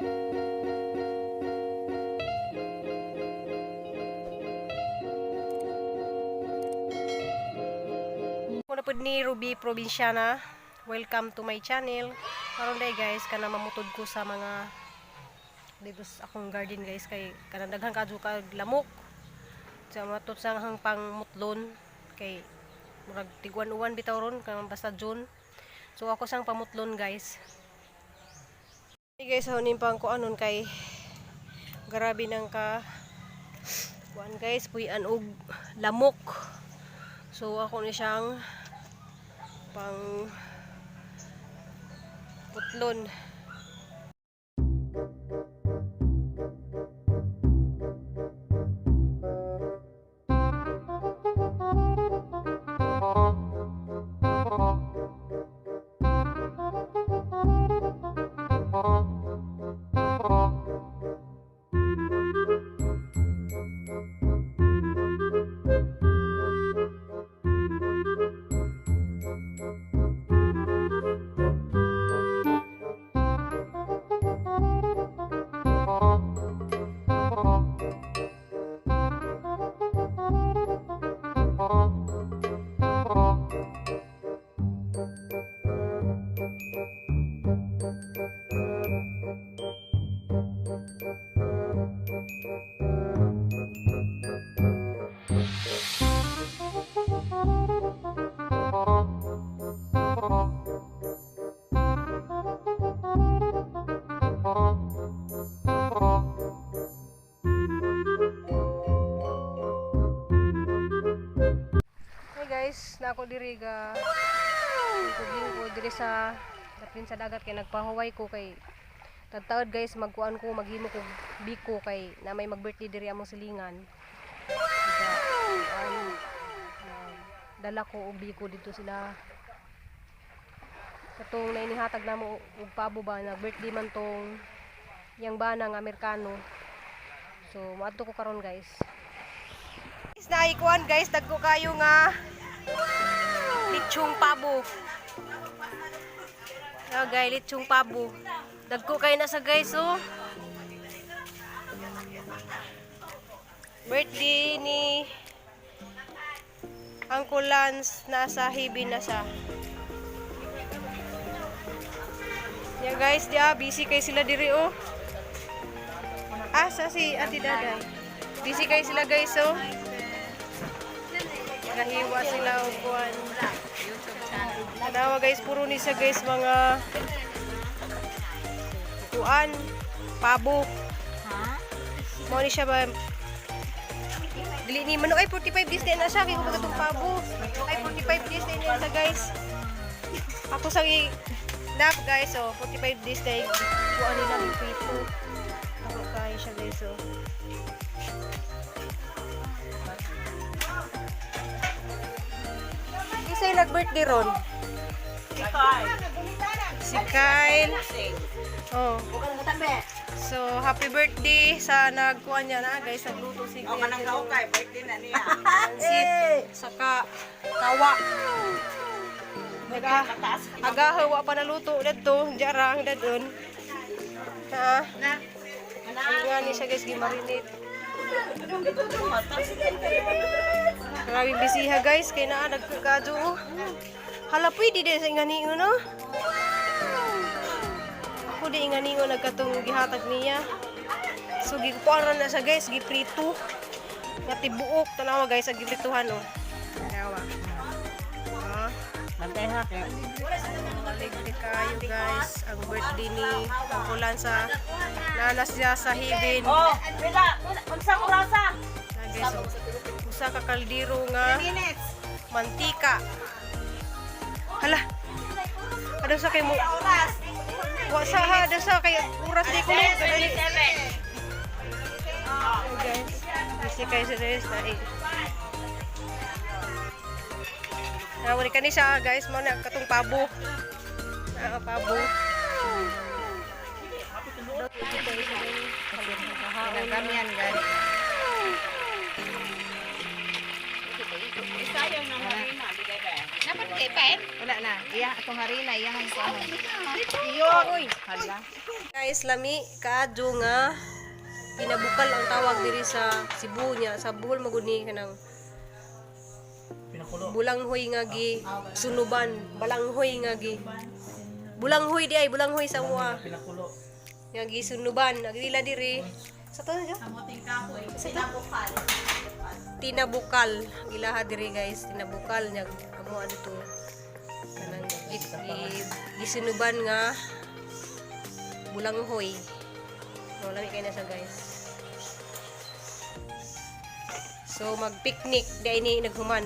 Muna po ni Ruby Provinciana. Welcome to my channel. Karon day guys, kana mamutod ko sa mga dito sa akong garden guys, kay kanang daghang kadto kag lamok. Sa matot sang hang pangmutlon kay murag tiguan-uwan bitaw ron kanang basta June. So ako sang pamutlon guys. Hey guys, honin pang ko anon kay grabe nang ka kuan guys, puy-an og lamok. So ako ni siyang pang putlon. Guys, na ako diri ga ko diri sa dapin sa dagat kay nagpahuway ko kay tagtaod guys, magkuan ko maghimo ko biko kay na may mag-birthday diri among silingan. Dala ko og biko dito sila. Katong nainihatag namo og pabo ba nag-birthday man tong yang bana nga Amerikano. So maadto ko karon guys. Naikuan guys, dagko kayo nga litsong pabo. Oh guys, litsong pabo. Dagko kayo na sa guys, oh. Birthday ni Uncle Lance, nasa hibin na sa. Yeah guys, dia busy kayo sila diri, oh. Sa si Ate Daday. Busy kayo sila guys, oh. Gahiwa sila og kuan. Tanawa guys, puro ni sa guys mga kuan, pabo. Mo ni siya ba? Dili ni manok ay 45 days na siya kay ko gatong pabo. Ay 45 days na siya guys. Ako sang nap guys, so 45 days kay kuan nila ni pito. Ako kay siya guys, so. Sa'yo nag-birthday ron? Si Kyle. Oh. So, happy birthday sa nagkuhan niya na guys. Nagluto si Kyle. Manang kaukay, birthday na niya. Saka tawa. Agahawa pa naluto dito. Jarang dadun. Ha? Nga ni siya guys, gimarinate. Grabe bisiha guys, kay naa nagkakadyo. Hala pwede din sa inganingo, no? Ako di inganingo nagkatong gihatag niya. So gikuan na sa guys, giprito. Natibuok, tanawa guys, ang giprituhan, no? Tanawa. Bantay ha, kaya. Maligdi kayo guys, ang birthday ni Pangkulan sa nanas niya sa hibin. Oh, wala, unsang orasa? Guys, usa ka kaldero nga mantika. Hala. Ada sa kay mo. Wa sa ha, ada sa kay oras di ko. Guys, kasi kay sa guys na nawari ka ni siya guys, mo na katong pabo. Pabo. Nagamian guys. Sayang na marina, bigay Dapat kay paen? Wala na. Iya atong harina, iya ang sa ano. Uy. Hala. Guys, lami kaadyo nga pinabukal ang tawag diri sa Cebu nya, sa Bohol maguni kanang bulanghoy nga gi sunuban, balanghoy nga gi bulanghoy di ay bulanghoy sa mua. Nga gi sunuban, nagdila diri. Sa to nga? Tinabukal. Gilaha diri guys, tinabukal nya amo dito. Kanang gisunuban nga bulanghoy. No, lami kayo na siya guys. So, mag-picnic. Dahil ini naghuman.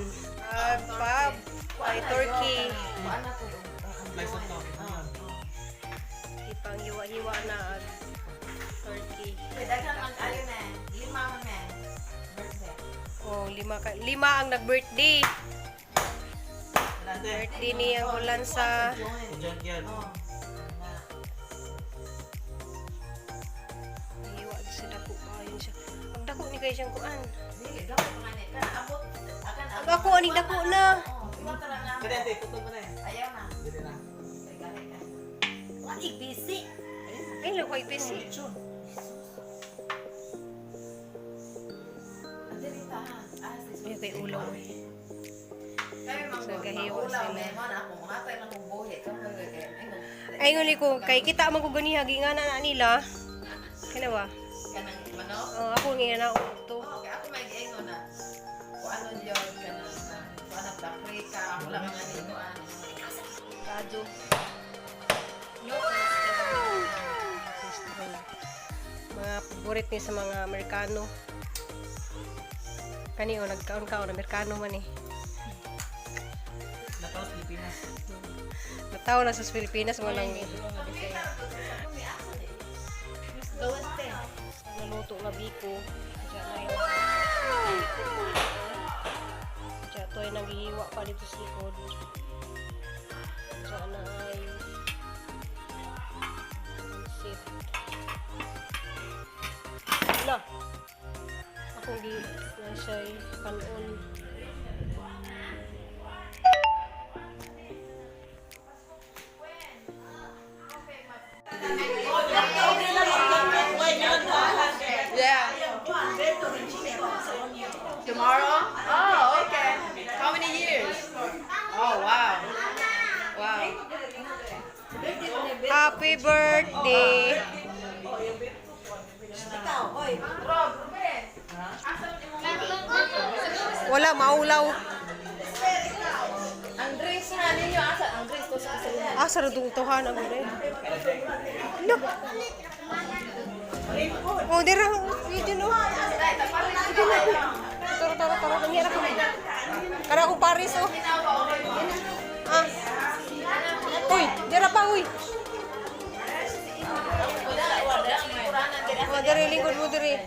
Pab. Ay, turkey. Ipang hiwa-hiwa na ang turkey. Oh, lima ang nag-birthday. Birthday ni ang ulan sa hiwa sa dako pa yun siya. Ang dako ni kayo siyang kuan. Ang ako aning dako na. Ay, lang ko ipisi. Ay, kay ulo. So, gahiwa sila. Ay, ngunit ko, kay kita man ko gani hagi nga na nila. Kaya ba? Oh, ako nga na to. Kado. Mga paborit ni sa mga Amerikano. Kani o nagkaon-kaon Amerikano man eh. Nataw na sa Pilipinas mo lang naluto na biko. Diyan to ay naghihiwa pa dito sa likod. Diyan na ay sit. Wala. Akong gi na siya'y kanon. Yeah. Tomorrow? Oh, okay. How many years? Oh, wow. Wow. Happy birthday! Wala, maulaw. Ang drinks nga ninyo, asa? Ang drinks ko sa kasalunod. Ah, sarudong tuhan ang rin. Look! Oh, dira. Yun o. Tara. Nangyara ko. Kara akong Paris, oh. Ah. Uy, dira pa, uy. Oh, diri, lingkod mo, diri.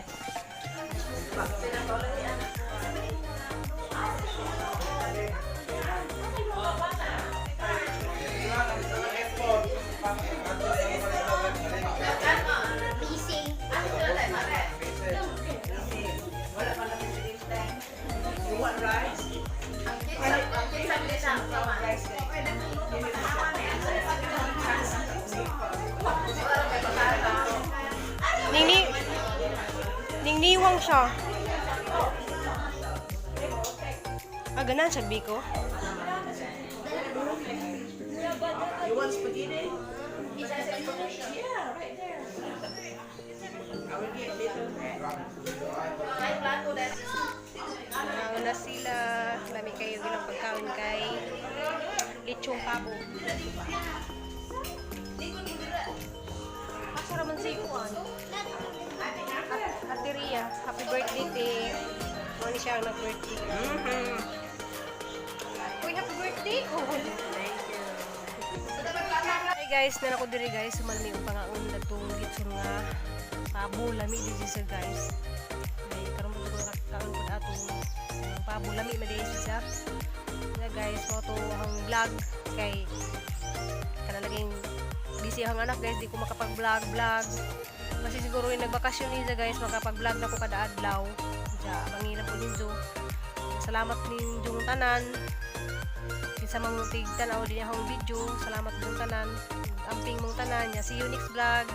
Ningniwang siya. Ah, ganan siya, Biko. You want spaghetti? Na sila. Lami kayo bilang pagkain kay lechong pabo. Masarap man sa iuan. Ate Ria, happy birthday, te. Ano siya ang nag-birthday? Uy, happy birthday! Oh, thank you. Hey guys, nan ako diri guys. Sumalami yung pangaon na itong litson nga pabo. Lami din siya guys. Ay, karoon po ito karoon po na itong pabo. Lami ma din siya. Kaya guys, ito ang vlog kay kanalaging busy ang anak guys. Di ko makapag-vlog. Kasi siguro yung nagbakasyon niya guys, makapag-vlog na ko kada adlaw. Diya, mangina po ninyo. Salamat ninyong tanan. Kinsa mamutig tanaw din akong video. Salamat mong tanan. Amping mong tanan. See you next vlog.